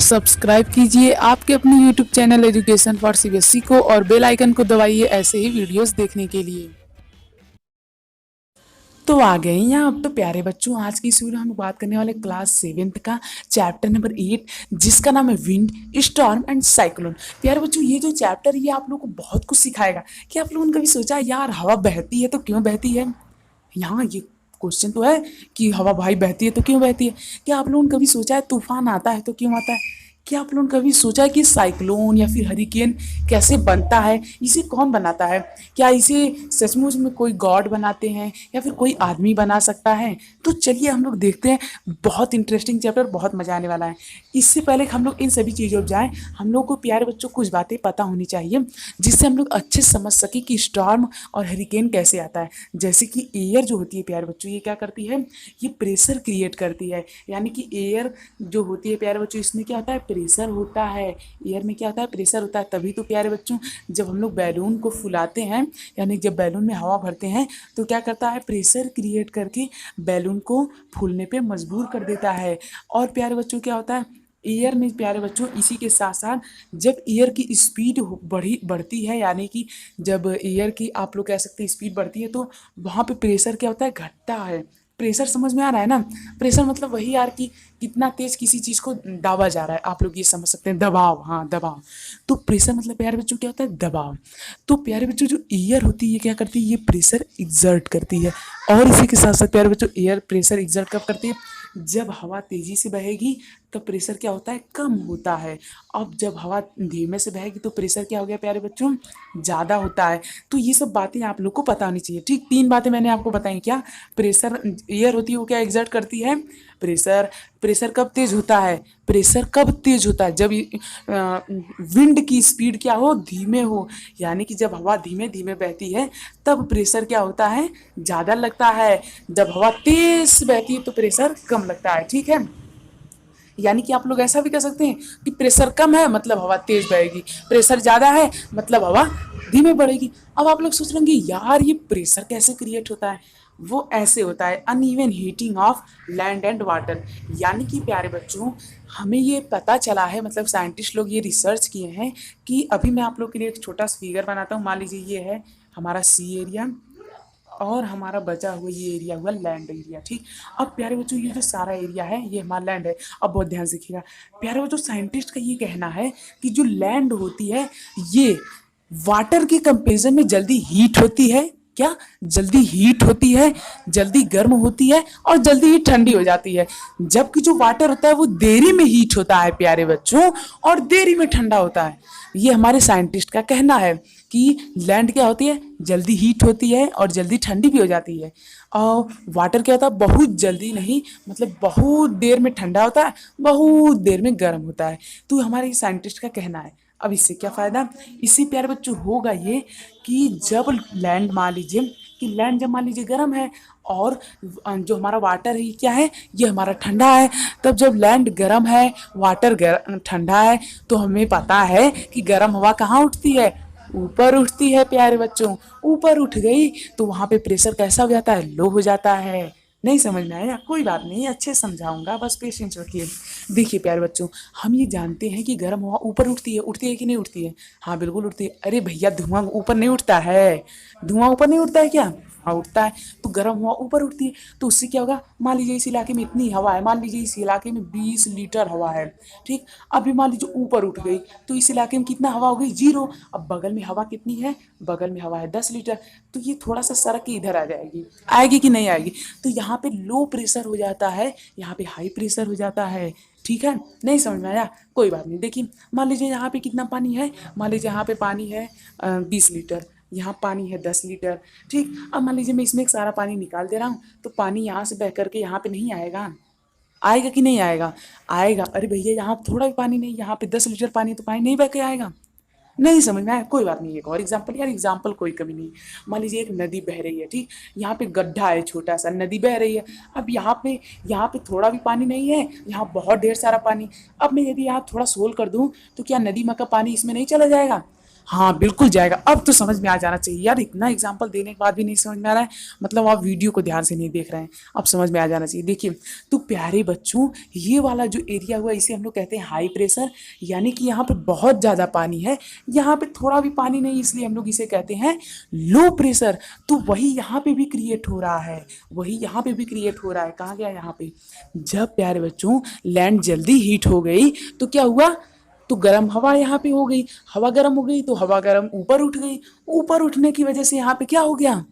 Subscribe कीजिए आपके अपने YouTube channel education for CBSE को और बेल आइकन को दबाइए ऐसे ही वीडियोस देखने के लिए। तो आ गए यहाँ अब तो प्यारे बच्चों, आज की इस वीडियो हम बात करने वाले क्लास 7th का चैप्टर नंबर 8 जिसका नाम है विंड, स्टॉर्म एंड साइक्लोन। प्यारे बच्चों, ये जो चैप्टर ये आप लोगों को बहुत कुछ सिखाएगा। क्या आप लोगों ने कभी सोचा यार हवा बहती है तो क्यों बहती है? यहाँ ये क्वेश्चन तो है कि हवा भाई बहती है तो क्यों बहती है। क्या आप लोगों ने कभी सोचा है तूफान आता है तो क्यों आता है? क्या आप लोगों ने कभी सोचा है कि साइक्लोन या फिर हरिकेन कैसे बनता है, इसे कौन बनाता है? क्या इसे सचमुच में कोई गॉड बनाते हैं या फिर कोई आदमी बना सकता है? तो चलिए हम लोग देखते हैं। बहुत इंटरेस्टिंग चैप्टर, बहुत मजा आने वाला है। इससे पहले हम लोग इन सभी चीज़ों पर जाएं, हम लोग को प्यारे बच्चों कुछ बातें पता होनी चाहिए जिससे हम लोग अच्छे से समझ सके कि स्टॉर्म और हरिकेन कैसे आता है। जैसे कि एयर जो होती है प्यारे बच्चों, ये क्या करती है, ये प्रेशर क्रिएट करती है। यानी कि एयर जो होती है प्यारे बच्चों, इसमें क्या होता है, प्रेशर होता है। एयर में क्या होता है, प्रेशर होता है। तभी तो प्यारे बच्चों जब हम लोग बैलून को फुलाते हैं, यानी जब बैलून में हवा भरते हैं तो क्या करता है, प्रेशर क्रिएट करके बैलून को फूलने पे मजबूर कर देता है। और प्यारे बच्चों क्या होता है, एयर में प्यारे बच्चों इसी के साथ साथ जब एयर की स्पीड बढ़ती है, यानी कि जब एयर की आप लोग कह सकते हैं स्पीड बढ़ती है, तो वहाँ पे प्रेशर क्या होता है, घटता है। प्रेशर समझ में आ रहा है ना? प्रेशर मतलब वही यार कि कितना तेज किसी चीज़ को दाबा जा रहा है, आप लोग ये समझ सकते हैं। दबाव, हाँ दबाव। तो प्रेशर मतलब प्यारे बच्चों क्या होता है, दबाव। तो प्यारे बच्चों जो एयर होती है ये क्या करती है, ये प्रेशर एग्जर्ट करती है। और इसी के साथ साथ प्यारे बच्चों एयर प्रेशर एग्जर्ट कब करती है, जब हवा तेजी से बहेगी तो प्रेशर क्या होता है, कम होता है। अब जब हवा धीमे से बहेगी तो प्रेशर क्या हो गया प्यारे बच्चों, ज़्यादा होता है। तो ये सब बातें आप लोग को पता होनी चाहिए। ठीक, 3 बातें मैंने आपको बताई। क्या प्रेशर एयर होती है वो क्या एग्जर्ट करती है, प्रेशर। प्रेशर कब तेज होता है, प्रेशर कब तेज होता है, जब विंड की स्पीड क्या हो, धीमे हो। यानी कि जब हवा धीमे धीमे बहती है तब प्रेशर क्या होता है, ज़्यादा लगता है। जब हवा तेज बहती है तो प्रेशर कम लगता है। ठीक है, यानी कि आप लोग ऐसा भी कह सकते हैं कि प्रेशर कम है मतलब हवा तेज बहेगी, प्रेशर ज़्यादा है मतलब हवा धीमे बढ़ेगी। अब आप लोग सोच रहे होंगे यार ये प्रेशर कैसे क्रिएट होता है? वो ऐसे होता है, uneven heating of land and water. यानी कि प्यारे बच्चों हमें ये पता चला है, मतलब साइंटिस्ट लोग ये रिसर्च किए हैं कि अभी मैं आप लोग के लिए एक छोटा सा फिगर बनाता हूँ। मान लीजिए ये है हमारा सी एरिया और हमारा बचा हुआ ये एरिया हुआ लैंड एरिया। ठीक, अब प्यारे बच्चों ये जो सारा एरिया है ये हमारा लैंड है। अब बहुत ध्यान से देखिएगा प्यारे बच्चों, साइंटिस्ट का ये कहना है कि जो लैंड होती है ये वाटर के कंपेरिजन में जल्दी हीट होती है। क्या, जल्दी हीट होती है, जल्दी गर्म होती है और जल्दी ही ठंडी हो जाती है। जबकि जो वाटर होता है वो देरी में हीट होता है प्यारे बच्चों, और देरी में ठंडा होता है। ये हमारे साइंटिस्ट का कहना है कि लैंड क्या होती है, जल्दी हीट होती है और जल्दी ठंडी भी हो जाती है। और वाटर क्या होता है, बहुत जल्दी नहीं, मतलब बहुत देर में ठंडा होता है, बहुत देर में गर्म होता है। तो हमारे साइंटिस्ट का कहना है। अब इससे क्या फ़ायदा, इससे प्यारे बच्चों होगा ये कि जब लैंड, मान लीजिए कि लैंड जब मान लीजिए गर्म है और जो हमारा वाटर है ये क्या है, ये हमारा ठंडा है। तब जब लैंड गर्म है, वाटर ठंडा है, तो हमें पता है कि गर्म हवा कहाँ उठती है, ऊपर उठती है प्यारे बच्चों। ऊपर उठ गई तो वहाँ पे प्रेशर कैसा हो जाता है, लो हो जाता है। नहीं समझ में आया? कोई बात नहीं, अच्छे समझाऊंगा, बस पेशेंस रखिए। देखिए प्यारे बच्चों, हम ये जानते हैं कि गर्म हवा ऊपर उठती है कि नहीं उठती है? हाँ बिल्कुल उठती है। अरे भैया धुआं ऊपर नहीं उठता है, धुआं ऊपर नहीं उठता है क्या? हाँ उठता है। तो गर्म हवा ऊपर उठती है, तो उससे क्या होगा, मान लीजिए इस इलाके में इतनी हवा है, मान लीजिए इस इलाके में 20 लीटर हवा है। ठीक, अभी मान लीजिए ऊपर उठ गई तो इस इलाके में कितना हवा हो गई, 0। अब बगल में हवा कितनी है, बगल में हवा है 10 लीटर, तो ये थोड़ा सा सरक के इधर आ जाएगी, आएगी कि नहीं आएगी? तो यहाँ पे लो प्रेशर हो जाता है, यहाँ पे हाई प्रेशर हो जाता है। ठीक है, नहीं समझ में आया? कोई बात नहीं। देखिए मान लीजिए यहाँ पे कितना पानी है, मान लीजिए यहाँ पे पानी है 20 लीटर, यहाँ पानी है 10 लीटर। ठीक, अब मान लीजिए मैं इसमें एक सारा पानी निकाल दे रहा हूँ, तो पानी यहाँ से बह करके यहाँ पे नहीं आएगा, आएगा कि नहीं आएगा? आएगा। अरे भैया यहाँ थोड़ा भी पानी नहीं, यहाँ पे 10 लीटर पानी, तो पानी नहीं बह के आएगा। नहीं समझ में आया? कोई बात नहीं, एक और एग्जाम्पल, यार एग्जाम्पल कोई कमी नहीं। मान लीजिए एक नदी बह रही है। ठीक, यहाँ पे गड्ढा है, छोटा सा नदी बह रही है। अब यहाँ पे थोड़ा भी पानी नहीं है, यहाँ बहुत ढेर सारा पानी। अब मैं यदि यहाँ थोड़ा सोल कर दूँ तो क्या नदी में का पानी इसमें नहीं चला जाएगा? हाँ बिल्कुल जाएगा। अब तो समझ में आ जाना चाहिए यार, इतना एग्जाम्पल देने के बाद भी नहीं समझ में आ रहा है, मतलब आप वीडियो को ध्यान से नहीं देख रहे हैं। अब समझ में आ जाना चाहिए। देखिए, तो प्यारे बच्चों, ये वाला जो एरिया हुआ इसे हम लोग कहते हैं हाई प्रेशर, यानी कि यहाँ पे बहुत ज़्यादा पानी है, यहाँ पे थोड़ा भी पानी नहीं, इसलिए हम लोग इसे कहते हैं लो प्रेशर। तो वही यहाँ पे भी क्रिएट हो रहा है, वही यहाँ पे भी क्रिएट हो रहा है। कहाँ गया यहाँ पे? जब प्यारे बच्चों लैंड जल्दी हीट हो गई तो क्या हुआ? तो गर्म हवा यहाँ पे हो गई, हवा गर्म हो गई तो हवा गर्म ऊपर उठ गई, ऊपर उठने की वजह से यहाँ पे क्या हो गया?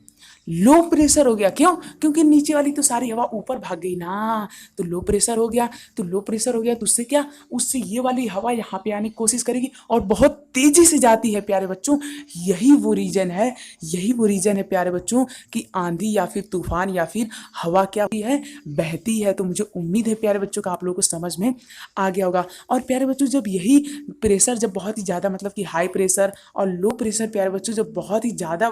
लो प्रेशर हो गया। क्यों? क्योंकि नीचे वाली तो सारी हवा ऊपर भाग गई ना, तो लो प्रेशर हो गया। तो लो प्रेशर हो गया तो उससे क्या, उससे ये वाली हवा यहाँ पे आने की कोशिश करेगी और बहुत तेजी से जाती है प्यारे बच्चों। यही वो रीजन है, यही वो रीजन है प्यारे बच्चों कि आंधी या फिर तूफान या फिर हवा क्या होती है, बहती है। तो मुझे उम्मीद है प्यारे बच्चों का आप लोगों को समझ में आ गया होगा। और प्यारे बच्चों, जब यही प्रेशर जब बहुत ही ज़्यादा, मतलब कि हाई प्रेशर और लो प्रेशर प्यारे बच्चों जब बहुत ही ज़्यादा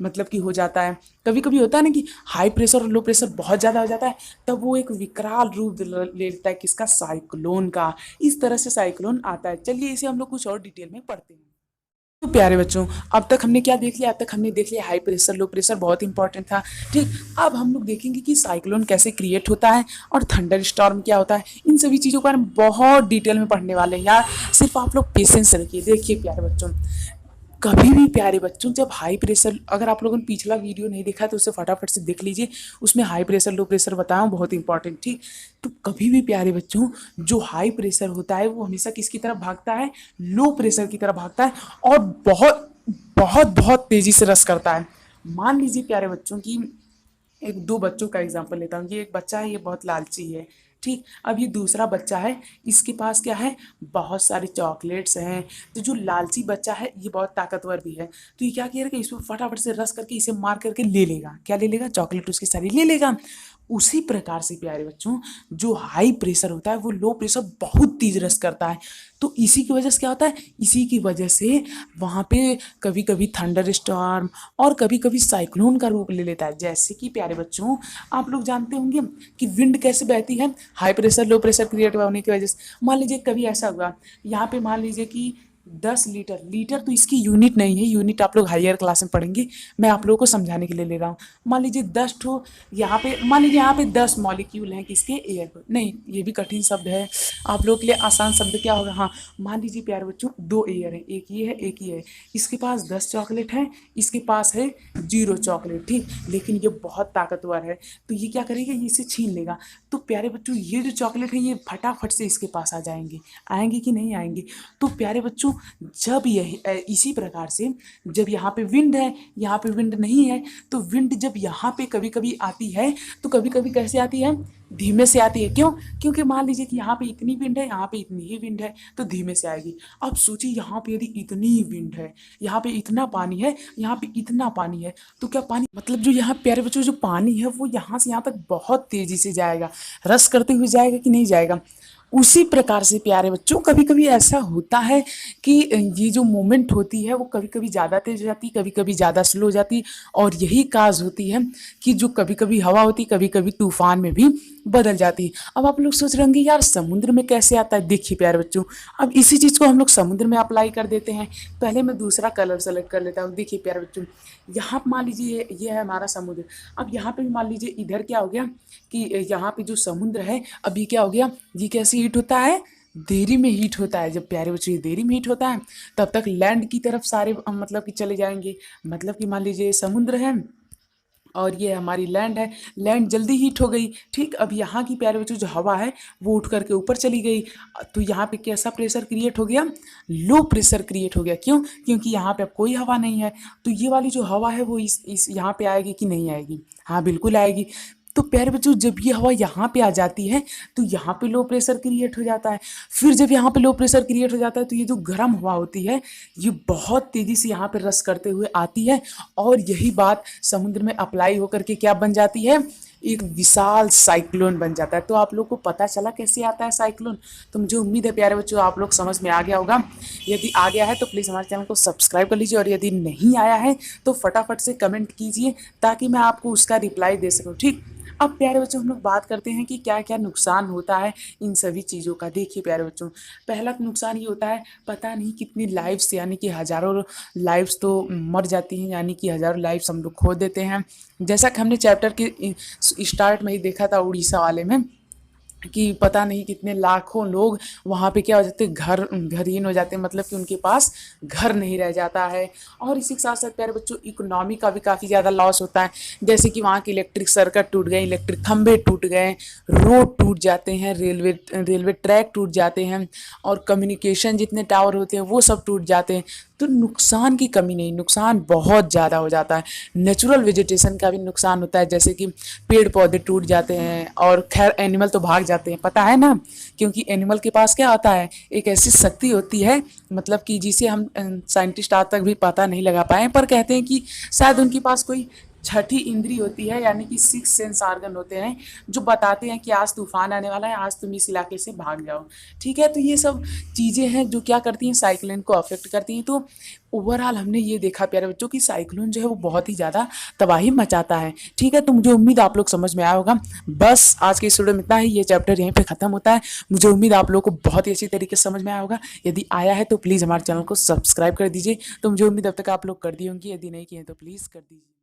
मतलब कि हो जाता है, कभी कभी होता है ना कि हाई प्रेशर और लो प्रेशर बहुत ज़्यादा हो जाता है, तब वो एक विकराल रूप ले लेता है, किसका? साइक्लोन का। इस तरह से साइक्लोन आता है। चलिए इसे हम लोग कुछ और डिटेल में पढ़ते हैं। तो प्यारे बच्चों, अब तक हमने क्या देख लिया? अब तक हमने देख लिया हाई प्रेशर, लो प्रेशर, बहुत इंपॉर्टेंट था। ठीक, अब हम लोग देखेंगे कि साइक्लोन कैसे क्रिएट होता है और थंडर स्टॉर्म क्या होता है। इन सभी चीज़ों का हम बहुत डिटेल में पढ़ने वाले हैं यार, सिर्फ आप लोग पेशेंस रखिए। देखिए प्यारे बच्चों, कभी भी प्यारे बच्चों जब हाई प्रेशर, अगर आप लोगों ने पिछला वीडियो नहीं देखा तो उसे फटाफट से देख लीजिए, उसमें हाई प्रेशर लो प्रेशर बताया हूँ, बहुत इंपॉर्टेंट। ठीक, तो कभी भी प्यारे बच्चों जो हाई प्रेशर होता है वो हमेशा किसकी तरफ भागता है? लो प्रेशर की तरफ भागता है, और बहुत बहुत बहुत तेजी से रस करता है। मान लीजिए प्यारे बच्चों की एक दो बच्चों का एग्जांपल लेता हूँ। ये एक बच्चा है, ये बहुत लालची है। ठीक, अब ये दूसरा बच्चा है, इसके पास क्या है? बहुत सारे चॉकलेट्स हैं। तो जो लालची बच्चा है ये बहुत ताकतवर भी है, तो ये क्या करेगा? इसमें फटाफट से रस करके इसे मार करके ले लेगा। क्या ले लेगा? चॉकलेट उसकी सारी ले लेगा। उसी प्रकार से प्यारे बच्चों, जो हाई प्रेशर होता है वो लो प्रेशर बहुत तेज रस करता है। तो इसी की वजह से क्या होता है? इसी की वजह से वहाँ पे कभी कभी थंडर स्टॉर्म और कभी कभी साइक्लोन का रूप ले लेता है। जैसे कि प्यारे बच्चों, आप लोग जानते होंगे कि विंड कैसे बहती है, high pressure low pressure create होने की वजह से। मान लीजिए कभी ऐसा हुआ, यहाँ पे मान लीजिए कि 10 लीटर, लीटर तो इसकी यूनिट नहीं है, यूनिट आप लोग हायर क्लास में पढ़ेंगे, मैं आप लोगों को समझाने के लिए ले रहा हूँ। मान लीजिए 10 ठो यहाँ पे, मान लीजिए यहाँ पे 10 मॉलिक्यूल हैं किसके? एयर को। नहीं, ये भी कठिन शब्द है, आप लोग के लिए आसान शब्द क्या होगा? हाँ, मान लीजिए प्यारे बच्चों 2 एयर है, एक ये है एक ये है, इसके पास 10 चॉकलेट है, इसके पास है 0 चॉकलेट। ठीक, लेकिन ये बहुत ताकतवर है, तो ये क्या करेगा? ये इसे छीन लेगा। तो प्यारे बच्चों, ये जो चॉकलेट है ये फटाफट से इसके पास आ जाएंगे, आएंगे कि नहीं आएंगे? तो प्यारे बच्चों, जब यही इसी प्रकार से जब यहाँ पे विंड है, यहाँ पे विंड नहीं है, तो विंड जब यहाँ पे कभी कभी आती है तो कभी कभी कैसे आती है? धीमे से आती है। क्यों? क्योंकि मान लीजिए कि यहाँ पे इतनी विंड है, यहाँ पे इतनी ही विंड है, तो धीमे से आएगी। अब सोचिए यहाँ पे यदि इतनी विंड है, यहाँ पे इतना पानी है, यहाँ पे इतना पानी है, तो क्या पानी, मतलब जो यहाँ प्यारे बच्चों जो पानी है वो यहाँ से यहाँ तक बहुत तेजी से जाएगा, रस करते हुए जाएगा कि नहीं जाएगा? उसी प्रकार से प्यारे बच्चों कभी कभी ऐसा होता है कि ये जो मूवमेंट होती है वो कभी कभी ज़्यादा तेज हो जाती है, कभी कभी ज़्यादा स्लो हो जाती है, और यही काज होती है कि जो कभी कभी हवा होती है कभी कभी तूफान में भी बदल जाती है। अब आप लोग सोच रहे होंगे यार समुद्र में कैसे आता है? देखिए प्यारे बच्चों, अब इसी चीज़ को हम लोग समुद्र में अप्लाई कर देते हैं। पहले मैं दूसरा कलर सेलेक्ट कर लेता हूँ। देखिए प्यारे बच्चों, यहाँ मान लीजिए ये है हमारा समुद्र। अब यहाँ पे भी मान लीजिए इधर क्या हो गया कि यहाँ पे जो समुद्र है, अभी क्या हो गया? ये कैसे हीट होता है? देरी में हीट होता है। जब प्यारे बच्चों ये देरी में हीट होता है तब तक लैंड की तरफ सारे मतलब कि चले जाएंगे। मतलब कि मान लीजिए समुद्र है और ये हमारी लैंड है, लैंड जल्दी हीट हो गई। ठीक, अब यहाँ की प्यारे बच्चों जो हवा है वो उठ करके ऊपर चली गई, तो यहाँ पे कैसा प्रेशर क्रिएट हो गया? लो प्रेशर क्रिएट हो गया। क्यों? क्योंकि यहाँ पे अब कोई हवा नहीं है, तो ये वाली जो हवा है वो इस यहाँ पे आएगी कि नहीं आएगी? हाँ बिल्कुल आएगी। तो प्यारे बच्चों जब ये हवा यहाँ पे आ जाती है तो यहाँ पे लो प्रेशर क्रिएट हो जाता है। फिर जब यहाँ पे लो प्रेशर क्रिएट हो जाता है तो ये जो गर्म हवा होती है ये बहुत तेज़ी से यहाँ पे रस करते हुए आती है, और यही बात समुद्र में अप्लाई होकर के क्या बन जाती है? एक विशाल साइक्लोन बन जाता है। तो आप लोग को पता चला कैसे आता है साइक्लोन? तो मुझे उम्मीद है प्यारे बच्चों आप लोग समझ में आ गया होगा। यदि आ गया है तो प्लीज़ हमारे चैनल को सब्सक्राइब कर लीजिए, और यदि नहीं आया है तो फटाफट से कमेंट कीजिए ताकि मैं आपको उसका रिप्लाई दे सकूँ। ठीक, अब प्यारे बच्चों हम लोग बात करते हैं कि क्या क्या नुकसान होता है इन सभी चीज़ों का। देखिए प्यारे बच्चों, पहला नुकसान ये होता है, पता नहीं कितनी लाइफ्स यानी कि हज़ारों लाइफ्स तो मर जाती हैं, यानी कि हज़ारों लाइफ्स हम लोग खो देते हैं। जैसा कि हमने चैप्टर के स्टार्ट में ही देखा था उड़ीसा वाले में, कि पता नहीं कितने लाखों लोग वहाँ पे क्या हो जाते, घरहीन हो जाते हैं, मतलब कि उनके पास घर नहीं रह जाता है। और इसी के साथ साथ प्यारे बच्चों इकोनॉमी का भी काफ़ी ज़्यादा लॉस होता है। जैसे कि वहाँ के इलेक्ट्रिक सर्किट टूट गए, इलेक्ट्रिक खंभे टूट गए, रोड टूट जाते हैं, रेलवे रेलवे ट्रैक टूट जाते हैं, और कम्युनिकेशन जितने टावर होते हैं वो सब टूट जाते हैं। तो नुकसान की कमी नहीं, नुकसान बहुत ज़्यादा हो जाता है। नेचुरल वेजिटेशन का भी नुकसान होता है, जैसे कि पेड़ पौधे टूट जाते हैं, और खैर एनिमल तो भाग जाते हैं, पता है ना, क्योंकि एनिमल के पास क्या होता है, एक ऐसी शक्ति होती है, मतलब कि जिसे हम साइंटिस्ट आज तक भी पता नहीं लगा पाए हैं, पर कहते हैं कि शायद उनके पास कोई छठी इंद्री होती है, यानी कि सिक्स सेंस ऑर्गन होते हैं, जो बताते हैं कि आज तूफान आने वाला है, आज तुम इस इलाके से भाग जाओ। ठीक है, तो ये सब चीज़ें हैं जो क्या करती हैं, साइक्लोन को अफेक्ट करती हैं। तो ओवरऑल हमने ये देखा प्यारे बच्चों की साइक्लोन जो है वो बहुत ही ज़्यादा तबाही मचाता है। ठीक है, तो मुझे उम्मीद आप लोग समझ में आया होगा। बस आज के इस वीडियो में इतना ही, ये चैप्टर यहीं पे ख़त्म होता है। मुझे उम्मीद आप लोग को बहुत ही अच्छी तरीके से समझ में आया होगा। यदि आया है तो प्लीज़ हमारे चैनल को सब्सक्राइब कर दीजिए। तो मुझे उम्मीद अब तक आप लोग कर दिए होंगे, यदि नहीं किए तो प्लीज़ कर दीजिए।